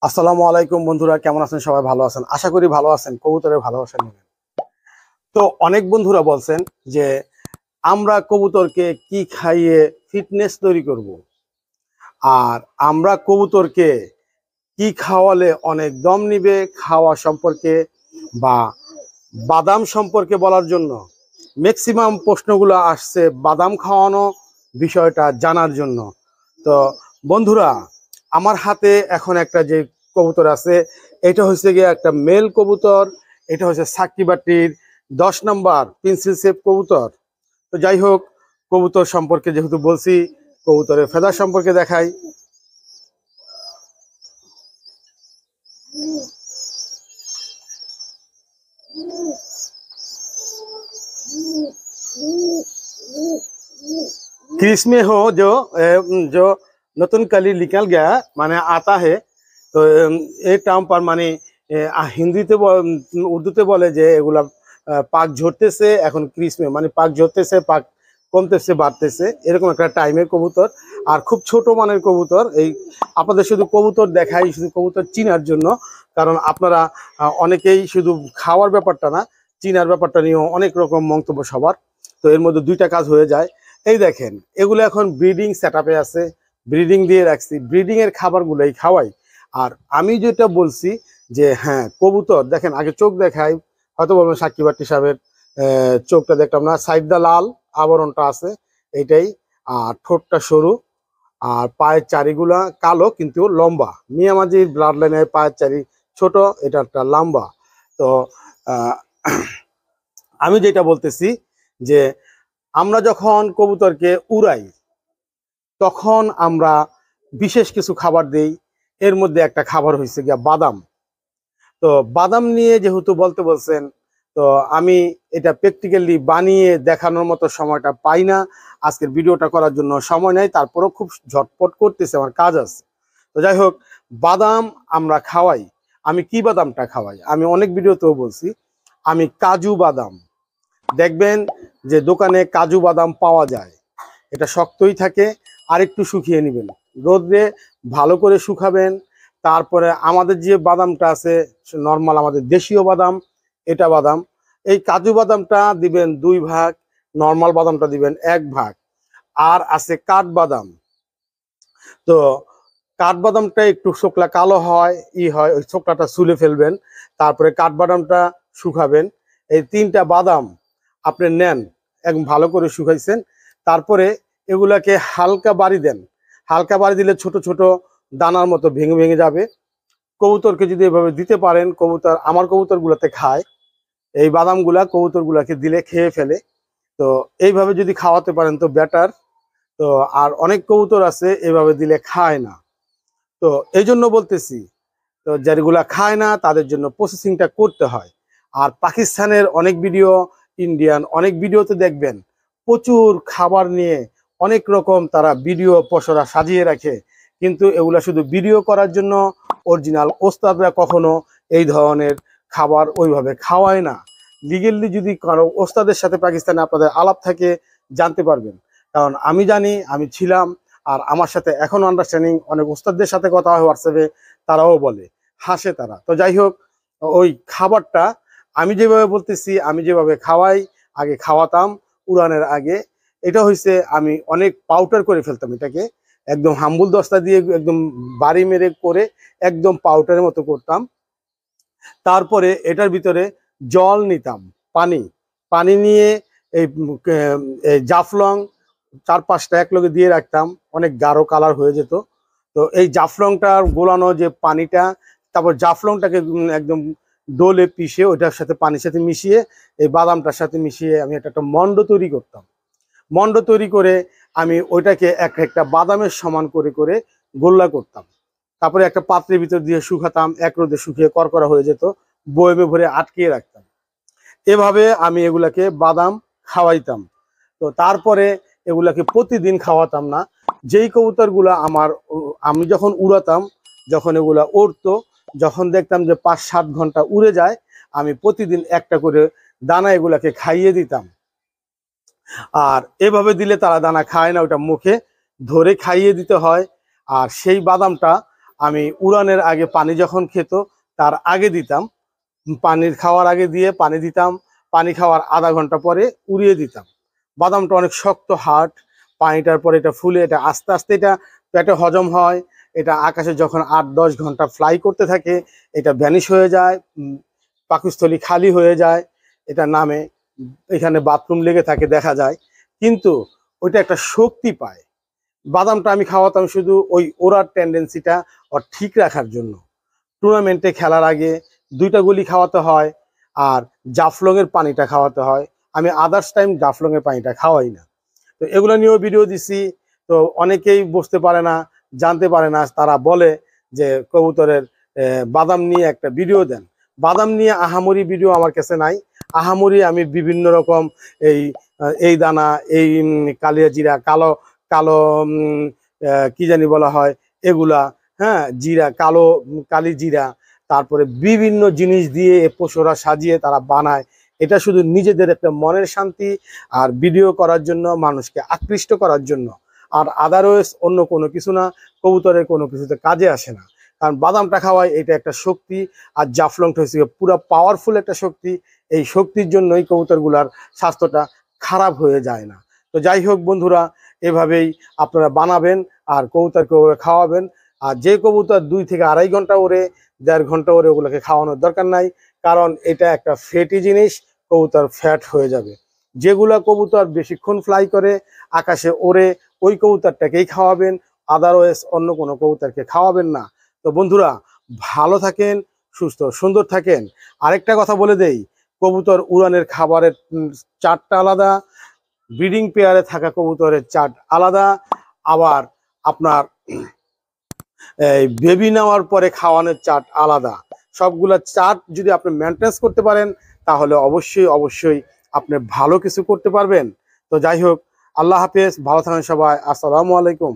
আসসালামু আলাইকুম বন্ধুরা, কেমন আছেন? সবাই ভালো আছেন, আশা করি ভালো আছেন। কবুতরের ভালোবাসা নেবেন। তো অনেক বন্ধুরা বলছেন যে আমরা কবুতরকে কি খাইয়ে ফিটনেস তৈরি করব, আর আমরা কবুতরকে কি খাওয়ালে অনেক দম নিবে খাওয়া সম্পর্কে বা বাদাম সম্পর্কে বলার জন্য ম্যাক্সিমাম প্রশ্নগুলো আসছে বাদাম খাওয়ানো বিষয়টা জানার জন্য। তো বন্ধুরা, আমার হাতে এখন একটা যে কবুতর আছে, এটা হচ্ছে গিয়ে একটা মেল কবুতর। এটা হচ্ছে সাকিবাটির 10 নম্বর পেন্সিল শেপ কবুতর। তো যাই হোক, কবুতর সম্পর্কে যেহেতু বলছি, কবুতরের ফেদার সম্পর্কে দেখাই। क्रिस में हो जो नतुन कली निकल गया माने आता है। তো এই টার্ম পার মানে হিন্দিতে উর্দুতে বলে যে এগুলা পাক ঝরতেছে, এখন ক্রিসমে মানে পাক ঝরতেছে, পাক কমতেছে, বাড়তেছে, এরকম একটা টাইমের কবুতর। আর খুব ছোট মানের কবুতর। এই আপনাদের শুধু কবুতর দেখাই শুধু কবুতর চিনার জন্য, কারণ আপনারা অনেকেই শুধু খাওয়ার ব্যাপারটা না, চিনার ব্যাপারটা নিয়েও অনেক রকম মন্তব্য সবার। তো এর মধ্যে দুইটা কাজ হয়ে যায়। এই দেখেন, এগুলো এখন ব্রিডিং সেট আপে আছে, ব্রিডিং দিয়ে রাখছি, ব্রিডিং এর খাবারগুলোই খাওয়াই। আর আমি যেটা বলছি যে হ্যাঁ, কবুতর দেখেন, আগে চোখ দেখাই, হয়তো বলবেন সাকিবাটি সাহেবের চোখটা দেখলাম না, সাইডটা লাল আবরণটা আছে এইটাই, আর ঠোঁটটা সরু, আর পায়ের চারিগুলা কালো কিন্তু লম্বা। মিয়ামাজির ব্লাড লাইনের পায়ের চারি ছোট, এটা একটা লম্বা। তো আহ, আমি যেটা বলতেছি যে আমরা যখন কবুতরকে উড়াই তখন আমরা বিশেষ কিছু খাবার দেই। এর মধ্যে একটা খাবার হয়েছে গিয়া বাদাম। তো বাদাম নিয়ে যেহেতু বলতে বলছেন, তো আমি এটা প্র্যাকটিক্যালি বানিয়ে দেখানোর মতো সময়টা পাই না। আজকের ভিডিওটা করার জন্য সময় নাই, তারপরেও খুব ঝটপট করতেছে, আমার কাজ আছে। তো যাই হোক, বাদাম আমরা খাওয়াই। আমি কি বাদামটা খাওয়াই আমি অনেক ভিডিওতেও বলছি, আমি কাজু বাদাম। দেখবেন যে দোকানে কাজু বাদাম পাওয়া যায়, এটা শক্তই থাকে, আর একটু শুকিয়ে নেবেন, রোদে ভালো করে শুকাবেন। তারপরে আমাদের যে বাদামটা আছে নর্মাল, আমাদের দেশীয় বাদাম, এটা বাদাম, এই কাজু বাদামটা দিবেন 2 ভাগ, নর্মাল বাদামটা দিবেন 1 ভাগ। আর আছে কাঠবাদাম। তো কাঠবাদামটা একটু শুকলা কালো হয়, হয়, ওই শুকলাটা ছুলে ফেলবেন, তারপরে কাঠবাদামটা শুকাবেন। এই 3টা বাদাম আপনি নেন, একদম ভালো করে শুকাইছেন, তারপরে এগুলাকে হালকা বাড়ি দেন। হালকা বাড়ি দিলে ছোট ছোট দানার মতো ভেঙে ভেঙে যাবে। কবুতরকে যদি এভাবে দিতে পারেন, কবুতর আমার কবুতরগুলোতে খায়, এই বাদামগুলা কবুতরগুলাকে দিলে খেয়ে ফেলে। তো এইভাবে যদি খাওয়াতে পারেন তো বেটার। তো আর অনেক কবুতর আছে এভাবে দিলে খায় না। তো এই জন্য বলতেছি, তো যেগুলা খায় না তাদের জন্য প্রসেসিংটা করতে হয়। আর পাকিস্তানের অনেক ভিডিও, ইন্ডিয়ান অনেক ভিডিওতে দেখবেন প্রচুর খাবার নিয়ে অনেক রকম তারা ভিডিও পসরা সাজিয়ে রাখে, কিন্তু এগুলা শুধু ভিডিও করার জন্য। অরিজিনাল ওস্তাদরা কখনো এই ধরনের খাবার ওইভাবে খাওয়ায় না। লিগেলি যদি কারো ওস্তাদের সাথে পাকিস্তানে আপনাদের আলাপ থাকে, জানতে পারবেন। কারণ আমি জানি, আমি ছিলাম, আর আমার সাথে এখনো আন্ডারস্ট্যান্ডিং। অনেক ওস্তাদদের সাথে কথা হয় হোয়াটসঅ্যাপে, তারাও বলে, হাসে তারা। তো যাই হোক, ওই খাবারটা আমি যেভাবে বলতেছি, আমি যেভাবে খাওয়াই, আগে খাওয়াতাম উড়ানের আগে, এটা হয়েছে আমি অনেক পাউডার করে ফেলতাম এটাকে, একদম হাম্বুল দস্তা দিয়ে একদম বাড়ি মেরে করে একদম পাউডারের মতো করতাম। তারপরে এটার ভিতরে জল নিতাম, পানি পানি নিয়ে এই জাফলং 4-5টা একলগে দিয়ে রাখতাম, অনেক গাঢ় কালার হয়ে যেত। তো এই জাফলংটার গোলানো যে পানিটা, তারপর জাফলংটাকে একদম ডোলে পিষে ওইটার সাথে পানির সাথে মিশিয়ে, এই বাদামটার সাথে মিশিয়ে আমি একটা মন্ড তৈরি করতাম। মন্ড তৈরি করে আমি ওইটাকে একটা বাদামের সমান করে করে গোল্লা করতাম। তারপরে একটা পাত্রের ভিতর দিয়ে শুকাতাম, এক রোদে শুকিয়ে করকরা হয়ে যেত, বয়েমে ভরে আটকিয়ে রাখতাম। এভাবে আমি এগুলাকে বাদাম খাওয়াইতাম। তো তারপরে এগুলাকে প্রতিদিন খাওয়াতাম না। যেই কবুতরগুলা আমি যখন উড়াতাম, যখন এগুলা উড়তো, যখন দেখতাম যে 5-7 ঘন্টা উড়ে যায়, আমি প্রতিদিন একটা করে দানা এগুলাকে খাইয়ে দিতাম। আর এভাবে দিলে তারা দানা খায় না, ওটা মুখে ধরে খাইয়ে দিতে হয়। আর সেই বাদামটা আমি উড়ানের আগে পানি যখন খেত তার আগে দিতাম, পানির খাওয়ার আগে দিয়ে পানি দিতাম, পানি খাওয়ার আধা ঘন্টা পরে উড়িয়ে দিতাম। বাদামটা অনেক শক্ত হার্ড, পানিটার পরে এটা ফুলে এটা আস্তে আস্তে এটা পেটে হজম হয়। এটা আকাশে যখন 8-10 ঘন্টা ফ্লাই করতে থাকে এটা ভ্যানিশ হয়ে যায়, পাকস্থলী খালি হয়ে যায়, এটা নামে, এখানে বাথরুম লেগে থাকে দেখা যায়, কিন্তু ওইটা একটা শক্তি পায়। বাদামটা আমি খাওয়াতাম শুধু ওই ওড়ার টেন্ডেন্সিটা ওর ঠিক রাখার জন্য। টুর্নামেন্টে খেলার আগে 2টা গুলি খাওয়াতে হয় আর জাফলংয়ের পানিটা খাওয়াতে হয়। আমি আদার্স টাইম জাফলংয়ের পানিটা খাওয়াই না। তো এগুলো নিয়েও ভিডিও দিছি। তো অনেকেই বুঝতে পারে না, জানতে পারে না, তারা বলে যে কবুতরের বাদাম নিয়ে একটা ভিডিও দেন। বাদাম নিয়ে আহামরি ভিডিও আমার কাছে নাই। আহামরি আমি বিভিন্ন রকম এই দানা, এই কালিয়া জিরা, কালো কালো কি জানি বলা হয় এগুলা, হ্যাঁ, জিরা, কালি জিরা, তারপরে বিভিন্ন জিনিস দিয়ে পোষরা সাজিয়ে তারা বানায়। এটা শুধু নিজেদের একটা মনের শান্তি আর ভিডিও করার জন্য, মানুষকে আকৃষ্ট করার জন্য, আর আদারওয়াইজ অন্য কোনো কিছু না। কবুতরের কোনো কিছুতে কাজে আসে না, কারণ বাদামটা খাওয়ায় এটা একটা শক্তি, আর জাফলংটা হচ্ছে পুরো পাওয়ারফুল একটা শক্তি। এই শক্তির জন্যই কবুতরগুলার স্বাস্থ্যটা খারাপ হয়ে যায় না। তো যাই হোক বন্ধুরা, এভাবেই আপনারা বানাবেন আর কবুতরকে খাওয়াবেন। আর যে কবুতর 2 থেকে আড়াই ঘন্টা ওড়ে, 1.5 ঘন্টা ওড়ে, ওগুলোকে খাওয়ানোর দরকার নাই, কারণ এটা একটা ফ্যাটি জিনিস, কবুতর ফ্যাট হয়ে যাবে। যেগুলা কবুতর বেশিক্ষণ ফ্লাই করে, আকাশে ওড়ে, ওই কবুতরটাকেই খাওয়াবেন, আদারওয়াইজ অন্য কোনো কবুতরকে খাওয়াবেন না। তো বন্ধুরা, ভালো থাকেন, সুস্থ সুন্দর থাকেন। আরেকটা কথা বলে দেই, কবুতর উড়ানের খাবারের চার্টটা আলাদা, ব্রিডিং পেয়ারে থাকা কবুতরের চার্ট আলাদা, আবার আপনার এই বেবি নেওয়ার পরে খাওয়ানোর চার্ট আলাদা। সবগুলা চার্ট যদি আপনি মেনটেন্স করতে পারেন তাহলে অবশ্যই অবশ্যই আপনি ভালো কিছু করতে পারবেন। তো যাই হোক, আল্লাহ হাফেজ, ভালো থাকেন সবাই, আসসালামু আলাইকুম।